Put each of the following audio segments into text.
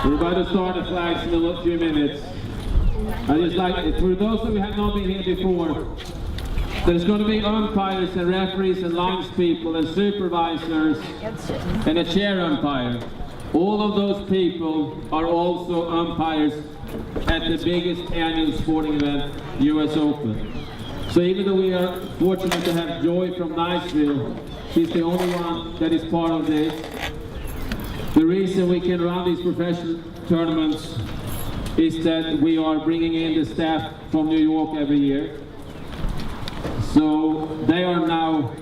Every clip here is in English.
We're about to start the flags in a few minutes. I just like, for those of you who have not been here before, there's going to be umpires and referees and lines people and supervisors and a chair umpire. All of those people are also umpires at the biggest annual sporting event, US Open. So even though we are fortunate to have Joy from Niceville, she's the only one that is part of this. The reason we can run these professional tournaments is that we are bringing in the staff from New York every year. So they are now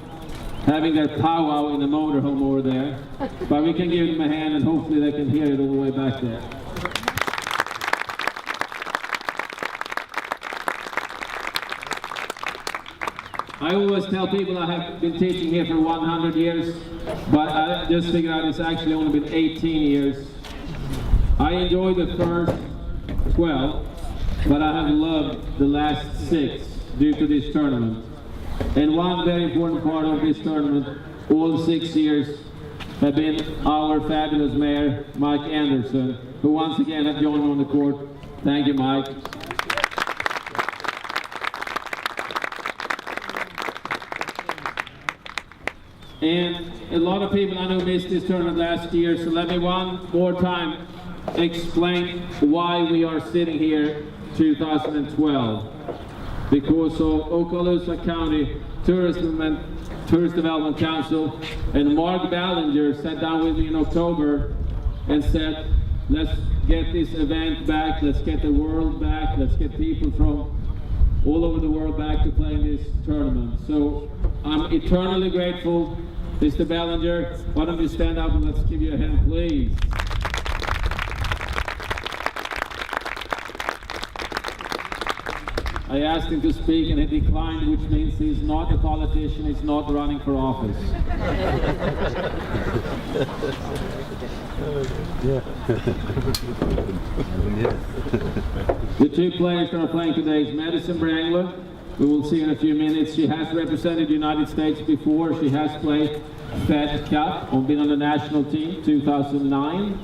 having their powwow in the motorhome over there. But we can give them a hand and hopefully they can hear it all the way back there. I always tell people I have been teaching here for 100 years, but I just figured out it's actually only been 18 years. I enjoyed the first 12, but I have loved the last 6 due to this tournament. And one very important part of this tournament, all 6 years, have been our fabulous mayor, Mike Anderson, who once again have joined on the court. Thank you, Mike. And a lot of people I know missed this tournament last year, so let me one more time explain why we are sitting here 2012. Because of Okaloosa County Tourist Development Council and Mark Ballinger sat down with me in October and said, let's get this event back, let's get the world back, let's get people from all over the world back to play in this tournament. So I'm eternally grateful. Mr. Ballinger, why don't you stand up and let's give you a hand, please. I asked him to speak and he declined, which means he's not a politician, he's not running for office. The 2 players that are playing today is Madison Brangler, who we'll see in a few minutes. She has represented the United States before. She has played Fed Cup and been on the national team 2009.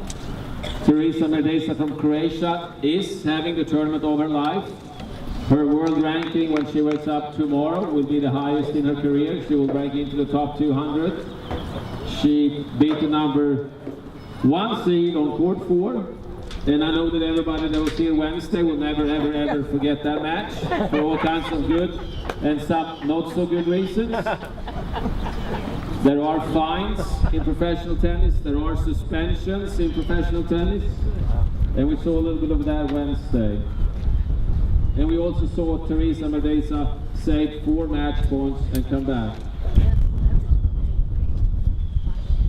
Teresa Merdesa from Croatia is having the tournament of her life. Her world ranking when she wakes up tomorrow will be the highest in her career. She will break into the top 200. She beat the number 1 seed on court 4. And I know that everybody that was here Wednesday will never, ever, ever forget that match for all kinds of good and some not so good reasons. There are fines in professional tennis, there are suspensions in professional tennis, and we saw a little bit of that Wednesday. And we also saw Teresa Merdesa save 4 match points and come back.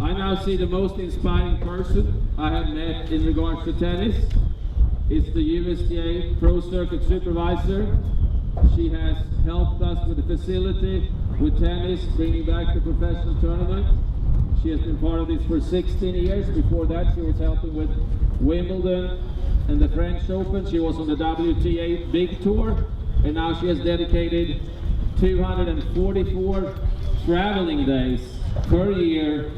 I now see the most inspiring person I have met in regards to tennis. It's the USTA Pro Circuit Supervisor. She has helped us with the facility, with tennis, bringing back the professional tournament. She has been part of this for 16 years. Before that, she was helping with Wimbledon and the French Open. She was on the WTA Big Tour, and now she has dedicated 244 traveling days per year.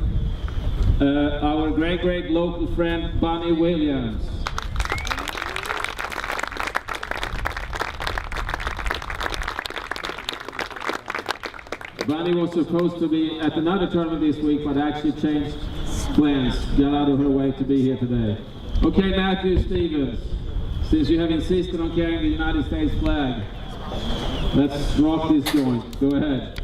Our great local friend, Bunny Williams. Bunny was supposed to be at another tournament this week, but actually changed plans, got out of her way to be here today. Okay, Matthew Stevens, since you have insisted on carrying the United States flag, let's rock this joint. Go ahead.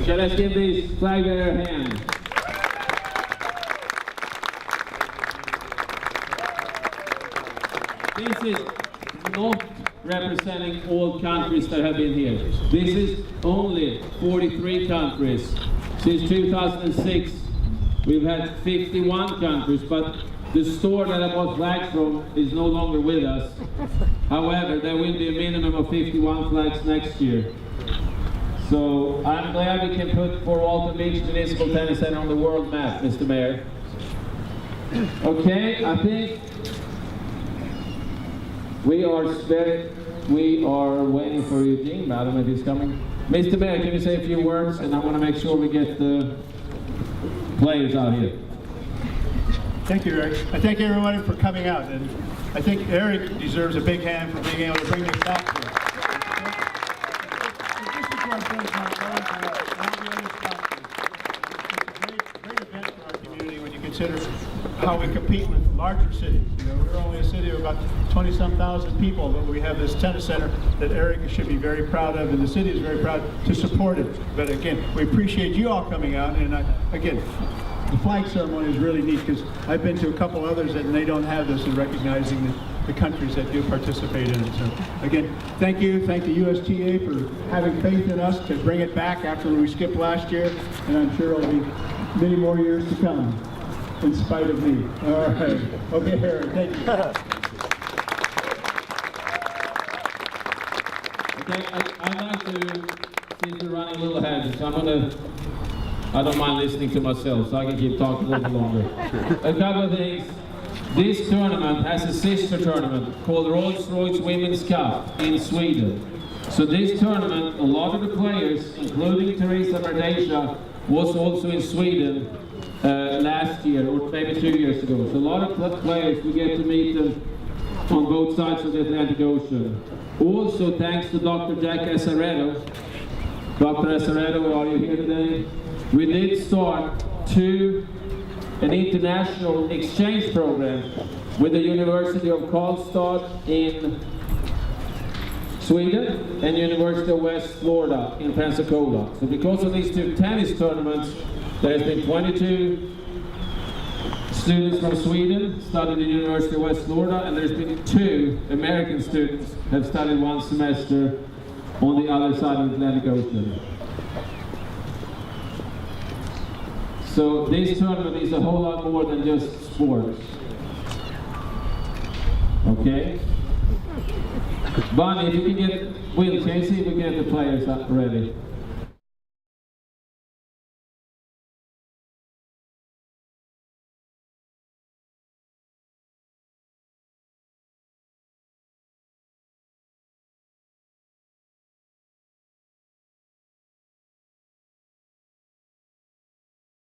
Okay, let's give these flag bearer a hand. This is not representing all countries that have been here. This is only 43 countries. Since 2006, we've had 51 countries, but the store that I bought flags from is no longer with us. However, there will be a minimum of 51 flags next year. So I'm glad we can put Fort Walton Beach Municipal Tennis Center on the world map, Mr. Mayor. Okay, I think we are waiting for Eugene, madam, if he's coming. Mr. Mayor, can you say a few words? And I want to make sure we get the players out here. Thank you, Eric. I thank everybody for coming out, and I think Eric deserves a big hand for being able to bring this back to us. Just before I finish my it's a great event for our community when you consider how we compete with larger cities. You know, we're only a city of about 20-some thousand people, but we have this tennis center that Eric should be very proud of, and the city is very proud to support it. But again, we appreciate you all coming out, and again, the flag ceremony is really neat because I've been to a couple others and they don't have this in recognizing the countries that do participate in it. So again, thank you. Thank the USTA for having faith in us to bring it back after we skipped last year, and I'm sure there'll be many more years to come in spite of me. All right. Okay, Harry, thank you. Okay, I'd like to, since we're running a little ahead, so I don't mind listening to myself, so I can keep talking a little bit longer. A couple of things. This tournament has a sister tournament called Rolls-Royce Women's Cup in Sweden. So this tournament, a lot of the players, including Teresa Berdesha, was also in Sweden last year, or maybe 2 years ago. So a lot of players, we get to meet them on both sides of the Atlantic Ocean. Also, thanks to Dr. Jack Azaretto. Dr. Azaretto, are you here today? We did start an international exchange program with the University of Karlstad in Sweden and University of West Florida in Pensacola. So because of these two tennis tournaments, there has been 22 students from Sweden studied at the University of West Florida, and there's been 2 American students have studied 1 semester on the other side of the Atlantic Ocean. So this tournament is a whole lot more than just sports. Okay? Bonnie, if you can get, Will, can you see if we can get the players up ready?